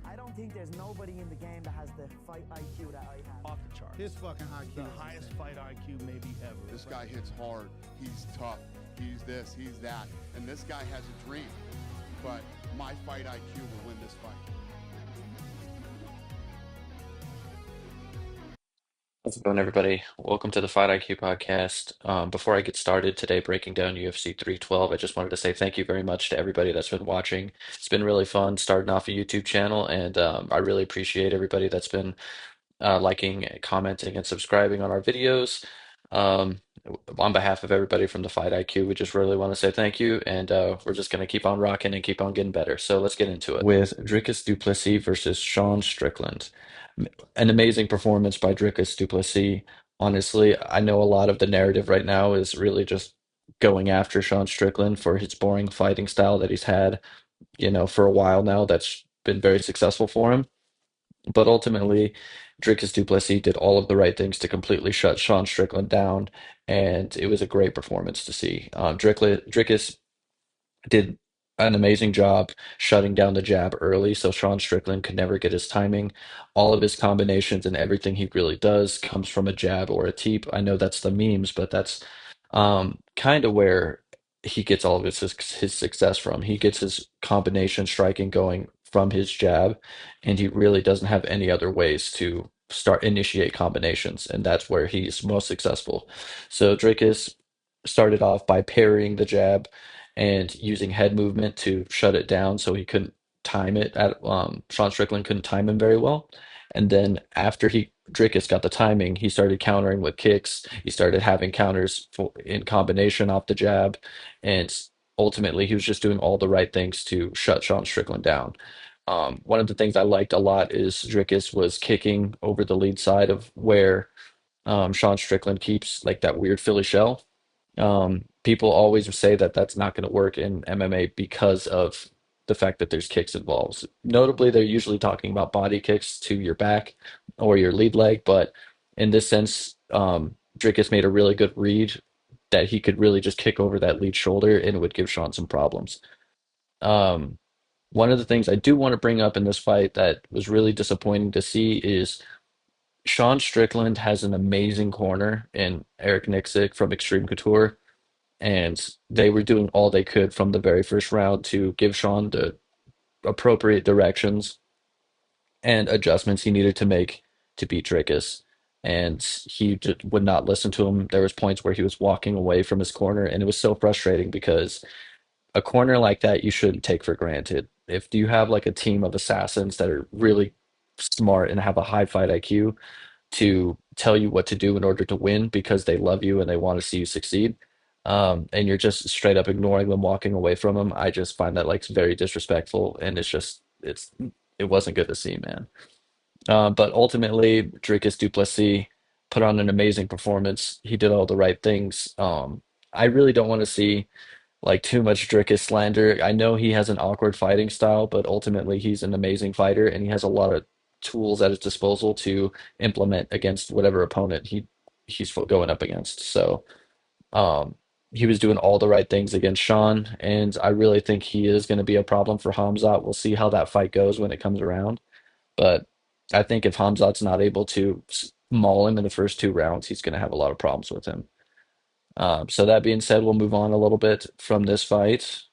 I don't think there's nobody in the game that has the fight IQ that I have. Off the charts. His fucking IQ. The highest fight IQ maybe ever. This guy hits hard. He's tough. He's this, he's that. And this guy has a dream. But my fight IQ will win this fight. How's it going, everybody? Welcome to the Fight IQ podcast. Before I get started today breaking down UFC 312, I just wanted to say thank you very much to everybody that's been watching. It's been really fun starting off a YouTube channel, and I really appreciate everybody that's been liking, commenting, and subscribing on our videos. Um, on behalf of everybody from the Fight IQ, we just really want to say thank you, and we're just going to keep on rocking and keep on getting better. So let's get into it. With Dricus Du Plessis versus Sean Strickland. An amazing performance by Dricus Du Plessis. Honestly, I know a lot of the narrative right now is really just going after Sean Strickland for his boring fighting style that he's had, for a while now. That's been very successful for him. But ultimately, Dricus Du Plessis did all of the right things to completely shut Sean Strickland down, and it was a great performance to see. Dricus did an amazing job shutting down the jab early, so Sean Strickland could never get his timing. All of his combinations and everything he really does comes from a jab or a teep. I know that's the memes, but that's kind of where he gets all of his success from. He gets his combination striking going from his jab, and he really doesn't have any other ways to initiate combinations, and that's where he's most successful. So Dracus started off by parrying the jab and using head movement to shut it down so he couldn't time it at Sean Strickland couldn't time him very well. And then after he Dricus got the timing, he started countering with kicks. He started having counters in combination off the jab, and ultimately he was just doing all the right things to shut Sean Strickland down. One of the things I liked a lot is Dricus was kicking over the lead side of where Sean Strickland keeps like that weird Philly shell. People always say that that's not going to work in MMA because of the fact that there's kicks involved. Notably, they're usually talking about body kicks to your back or your lead leg, but in this sense, Dricus made a really good read that he could really just kick over that lead shoulder and it would give Sean some problems. Um, One of the things I do want to bring up in this fight that was really disappointing to see is Sean Strickland has an amazing corner in Eric Nixick from Extreme Couture, and they were doing all they could from the very first round to give Sean the appropriate directions and adjustments he needed to make to beat Dracus. And he just would not listen to him. There was points where he was walking away from his corner, and it was so frustrating because a corner like that you shouldn't take for granted. If you have like a team of assassins that are really smart and have a high fight IQ to tell you what to do in order to win because they love you and they want to see you succeed, and you're just straight up ignoring them, walking away from them, I just find that like very disrespectful, and it wasn't good to see, man. But ultimately, Dricus Du Plessis put on an amazing performance. He did all the right things. I really don't want to see like too much Dricus slander. I know he has an awkward fighting style, but ultimately he's an amazing fighter and he has a lot of tools at his disposal to implement against whatever opponent he's going up against. So um, he was doing all the right things against Sean, and I really think he is going to be a problem for Hamzat. We'll see how that fight goes when it comes around. But I think if Hamzat's not able to maul him in the first two rounds, he's going to have a lot of problems with him. So that being said, we'll move on a little bit from this fight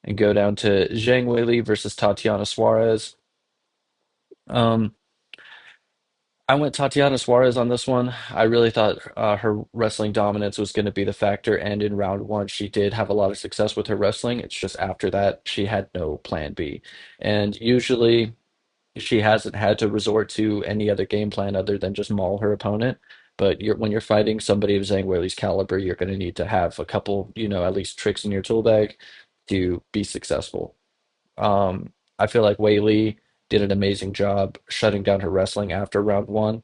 and go down to Zhang Weili versus Tatiana Suarez. Um, I went Tatiana Suarez on this one. I really thought her wrestling dominance was going to be the factor, and in round one, she did have a lot of success with her wrestling. It's just after that, she had no plan B. And usually, she hasn't had to resort to any other game plan other than just maul her opponent. But when you're fighting somebody of Zhang Weili's caliber, you're going to need to have a couple, at least tricks in your tool bag to be successful. I feel like Weili did an amazing job shutting down her wrestling after round one.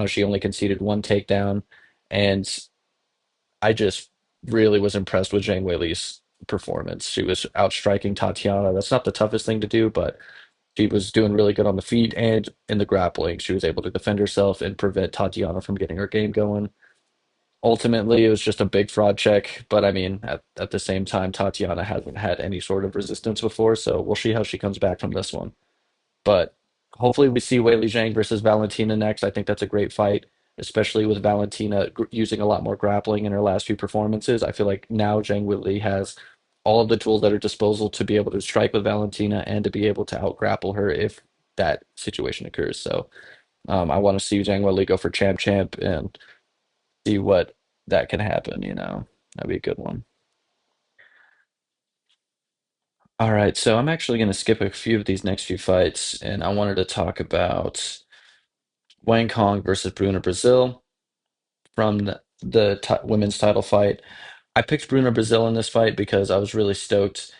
She only conceded one takedown, and I just really was impressed with Zhang Weili's performance. She was outstriking Tatiana. That's not the toughest thing to do, but she was doing really good on the feet and in the grappling. She was able to defend herself and prevent Tatiana from getting her game going. Ultimately, it was just a big fraud check. But I mean, at the same time, Tatiana hasn't had any sort of resistance before, so we'll see how she comes back from this one. But hopefully, we see Weili Zhang versus Valentina next. I think that's a great fight, especially with Valentina using a lot more grappling in her last few performances. I feel like now Zhang Weili has all of the tools at her disposal to be able to strike with Valentina and to be able to out grapple her if that situation occurs. So I want to see Zhang Weili go for champ and see what that can happen. That'd be a good one. All right, so I'm actually going to skip a few of these next few fights, and I wanted to talk about Wang Kong versus Bruna Brazil from the women's title fight. I picked Bruna Brazil in this fight because I was really stoked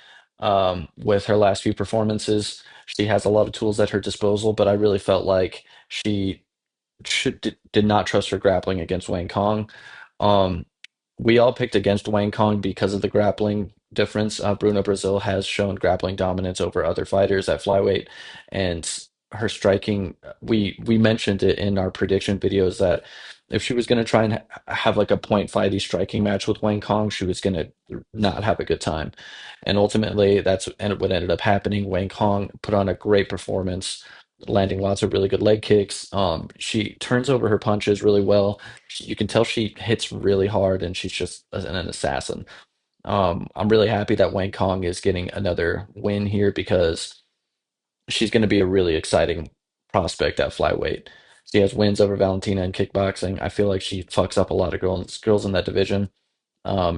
with her last few performances. She has a lot of tools at her disposal, but I really felt like she did not trust her grappling against Wang Kong. Um, we all picked against Wang Kong because of the grappling difference. Bruno Brazil has shown grappling dominance over other fighters at flyweight, and her striking. We mentioned it in our prediction videos that if she was going to try and have like a point fighty striking match with Wang Kong, she was going to not have a good time. And ultimately, that's what ended up happening. Wang Kong put on a great performance, landing lots of really good leg kicks. She turns over her punches really well. You can tell she hits really hard, and she's just an assassin. I'm really happy that Wang Kong is getting another win here because she's going to be a really exciting prospect at flyweight. She has wins over Valentina in kickboxing. I feel like she fucks up a lot of girls in that division.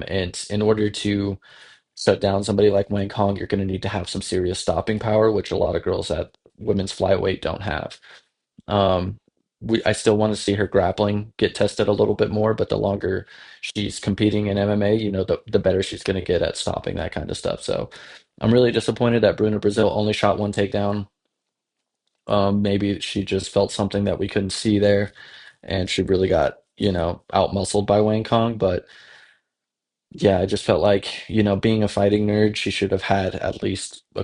And in order to shut down somebody like Wang Kong, you're going to need to have some serious stopping power, which a lot of girls at women's flyweight don't have. Um, I still want to see her grappling get tested a little bit more, but the longer she's competing in MMA, the better she's going to get at stopping that kind of stuff. So I'm really disappointed that Bruna Brazil only shot one takedown. Maybe she just felt something that we couldn't see there, and she really got, out muscled by Wang Kong. But yeah, I just felt like, being a fighting nerd, she should have had at least a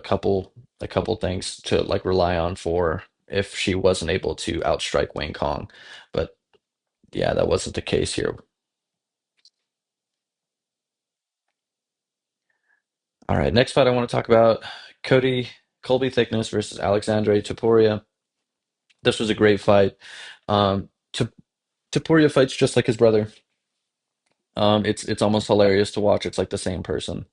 couple things to like rely on for if she wasn't able to outstrike Wang Kong. But yeah, that wasn't the case here. All right, next fight I want to talk about Cody Colby Thickness versus Alexandre Topuria. This was a great fight. Topuria fights just like his brother. It's almost hilarious to watch. It's like the same person.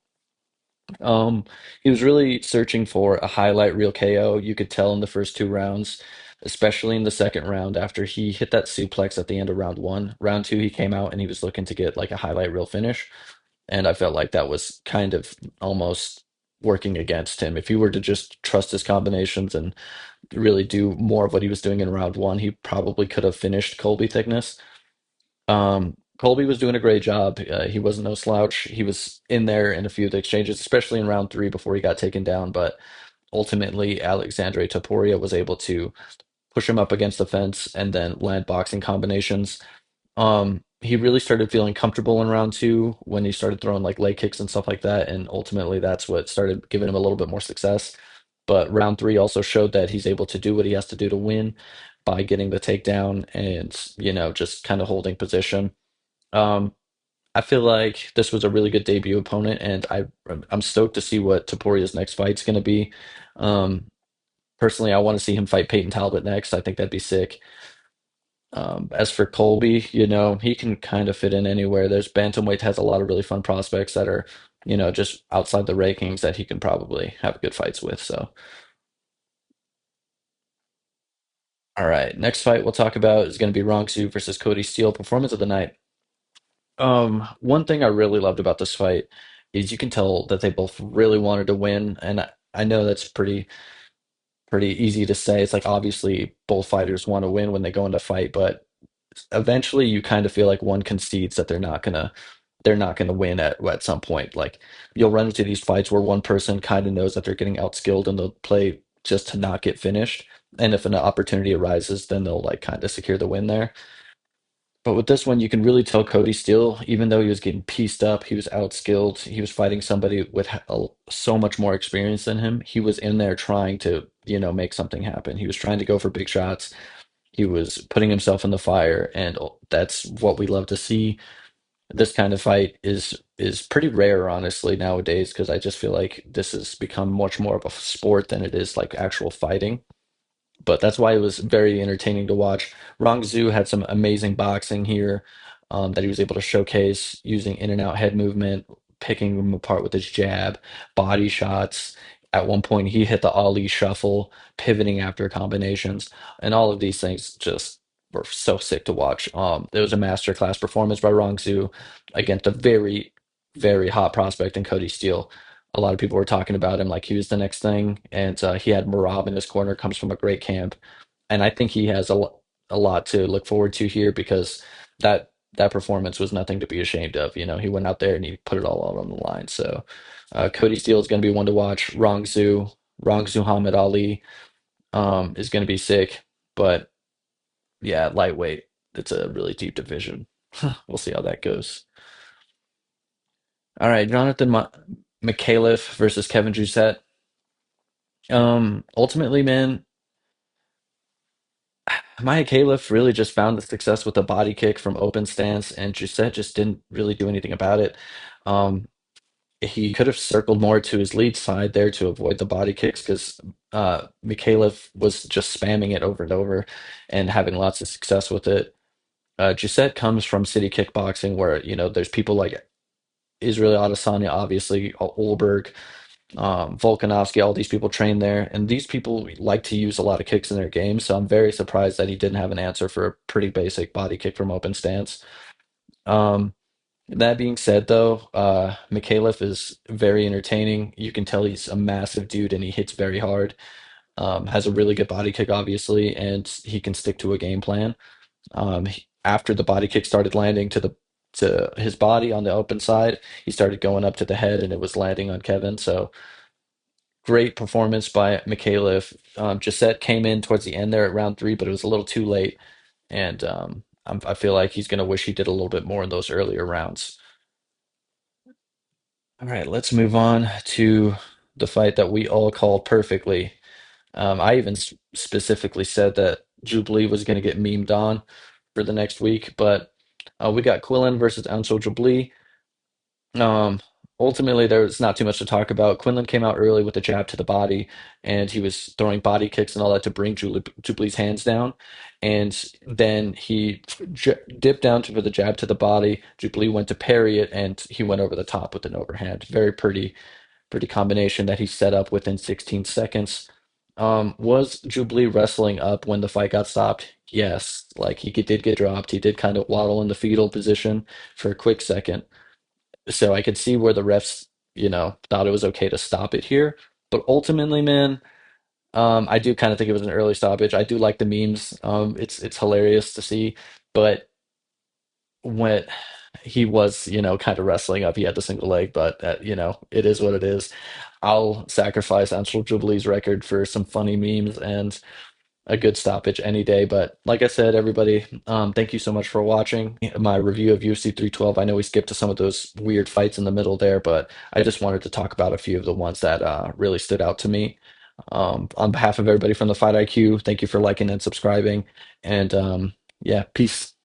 Um, he was really searching for a highlight reel KO. You could tell in the first two rounds, especially in the second round after he hit that suplex at the end of round one. Round two, he came out and he was looking to get like a highlight reel finish. And I felt like that was kind of almost working against him. If he were to just trust his combinations and really do more of what he was doing in round one, he probably could have finished Colby Thickness. Colby was doing a great job. He wasn't no slouch. He was in there in a few of the exchanges, especially in round three before he got taken down. But ultimately, Alexandre Topuria was able to push him up against the fence and then land boxing combinations. He really started feeling comfortable in round two when he started throwing like leg kicks and stuff like that. And ultimately, that's what started giving him a little bit more success. But round three also showed that he's able to do what he has to do to win by getting the takedown and, just kind of holding position. Um, I feel like this was a really good debut opponent, and I'm stoked to see what Topuria's next fight's going to be. Um, Personally, I want to see him fight Peyton Talbot next. I think that'd be sick. As for Colby, he can kind of fit in anywhere. There's Bantamweight has a lot of really fun prospects that are, just outside the rankings that he can probably have good fights with. So, all right, next fight we'll talk about is going to be Rongzhu versus Cody Steele, performance of the night. One thing I really loved about this fight is you can tell that they both really wanted to win, and I know that's pretty easy to say. It's like obviously both fighters want to win when they go into fight, but eventually you kind of feel like one concedes that they're not gonna win at some point. Like you'll run into these fights where one person kind of knows that they're getting outskilled and they'll play just to not get finished. And if an opportunity arises, then they'll like kind of secure the win there. But with this one, you can really tell Cody Steele, even though he was getting pieced up, he was outskilled, he was fighting somebody with so much more experience than him. He was in there trying to, make something happen. He was trying to go for big shots. He was putting himself in the fire, and that's what we love to see. This kind of fight is pretty rare, honestly, nowadays, because I just feel like this has become much more of a sport than it is like actual fighting. But that's why it was very entertaining to watch. Rongzhu had some amazing boxing here, that he was able to showcase using in and out head movement, picking them apart with his jab, body shots. At one point, he hit the Ali shuffle, pivoting after combinations, and all of these things just were so sick to watch. It was a masterclass performance by Rongzhu against a very, very hot prospect in Cody Steele. A lot of people were talking about him like he was the next thing, and he had Marab in his corner, comes from a great camp, and I think he has a lot to look forward to here because that performance was nothing to be ashamed of. You know, he went out there and he put it all out on the line. So Cody Steele is going to be one to watch. Rongzhu Muhammad Ali is going to be sick, but yeah, lightweight. It's a really deep division. We'll see how that goes. All right, Micallef versus Kevin Jousset. Ultimately, man, Micallef really just found the success with a body kick from open stance, and Jousset just didn't really do anything about it. Um, he could have circled more to his lead side there to avoid the body kicks because Micallef was just spamming it over and over and having lots of success with it. Jousset comes from city kickboxing where, you know, there's people like Israel Adesanya, obviously, Olberg, Volkanovski, all these people train there, and these people like to use a lot of kicks in their game. So I'm very surprised that he didn't have an answer for a pretty basic body kick from open stance. Um, that being said, though, Micallef is very entertaining. You can tell he's a massive dude and he hits very hard. Has a really good body kick, obviously, and he can stick to a game plan. After the body kick started landing to his body on the open side, he started going up to the head and it was landing on Kevin. So great performance by Micallef. Jousset came in towards the end there at round three, but it was a little too late, and I feel like he's going to wish he did a little bit more in those earlier rounds. All right, let's move on to the fight that we all called perfectly. I even specifically said that Jubli was going to get memed on for the next week, but we got Quillen versus Ansel Jubli. Um, Ultimately, there was not too much to talk about. Quinlan came out early with a jab to the body, and he was throwing body kicks and all that to bring Jubilee's hands down. And then he dipped down for the jab to the body. Jubilee went to parry it, and he went over the top with an overhand. Very pretty combination that he set up within 16 seconds. Was Jubilee wrestling up when the fight got stopped? Yes, like did get dropped. He did kind of waddle in the fetal position for a quick second, so I could see where the refs, you know, thought it was okay to stop it here. But ultimately, man, I do kind of think it was an early stoppage. I do like the memes. It's hilarious to see, but when he was, you know, kind of wrestling up, he had the single leg, but you know, it is what it is. I'll sacrifice Ansel Jubilee's record for some funny memes and a good stoppage any day. But like I said, everybody, thank you so much for watching my review of UFC 312. I know we skipped to some of those weird fights in the middle there, but I just wanted to talk about a few of the ones that really stood out to me. On behalf of everybody from the Fight IQ, thank you for liking and subscribing. And yeah, peace.